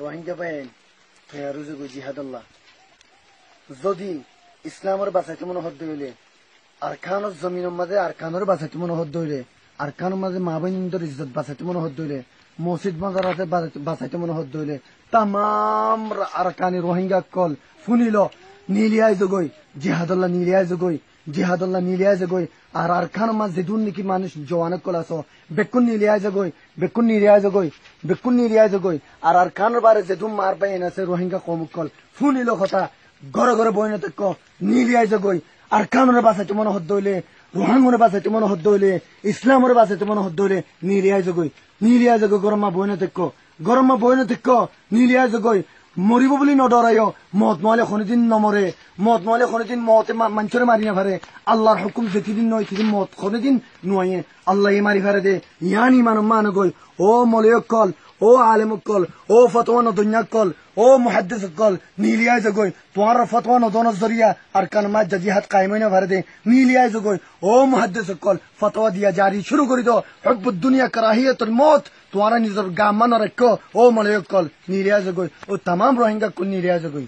রোহিঙ্গা বাইন ফেয়ারুজে গো জিহাদাল্লাহ যদি ইসলামের বাঁচাইতে মনে হদ্দ হইলে আর খানোর জমিনের মাঝে আর খানোর বাঁচাইতে মনে হদ্দ হইলে আর খানোর মাঝে মা বোনদের ইজ্জত বাঁচাইতে মনে হদ্দ হইলে মসজিদ মাজারাতে বাঁচাইতে মনে হদ্দ হইলে তামাম আর কানি রোহিঙ্গা কল ফুনিল নীলিয়ায় জগই জিহাদাল্লাহ নীলিয়ায় জগই জিহাদাল্লাহ নীলিয়ায় জগই আর খান মাঝে দুন নাকি মানুষ জওয়ানক কল আস বেকুন নীলিয়ায় জগই বেকুন নীলিয়ায় জগই বেকুন নীলিয়ায় জগই আর খানোর বারে যে দুম মার পাই আছে রোহিঙ্গা কমুক কল ফুনিল কথা ঘরে ঘরে বইনে তক নীলিয়ায় জগই আর খানোর বাঁচাইতে মনে হদ্দ হইলে রোহিঙ্গনের বাঁচাইতে মনে হদ্দ হইলে ইসলামের বাঁচাইতে মনে হদ্দ হইলে নীলিয়ায় জগই গরমা বইনে তক নীলিয়ায় জগই মরিব বলি নডরাইও মত নহলে কোনদিন নমরে মত নহলে কোনদিন মতে মানুষের মারি না পারে আল্লাহর হুকুম যেদিন নয় সেদিন মত কোনদিন নয় আল্লাহ মারি ফারে দে ইয়ানি মান গই ও মলয়কল ও আলেমকল ও ফতোয়া নদুনিয়াকল ও মুহাদ্দিসকল নীলিয়ায় জগই তোমার ফতোয়া নদনের জরিয়া আর কানমা জিহাদ কায়েমইনা ফারে দে নীলিয়ায় জগই ও মুহাদ্দিসকল ফতোয়া দিয়া জারি শুরু করি দো হুব্বুদ দুনিয়া কারাহিয়াতুল মউত তোমার নিজের গামান রাখো ও মলয়কল নীলিয়ায় জগই ও तमाम রোহিঙ্গা কল নীলিয়ায় জগই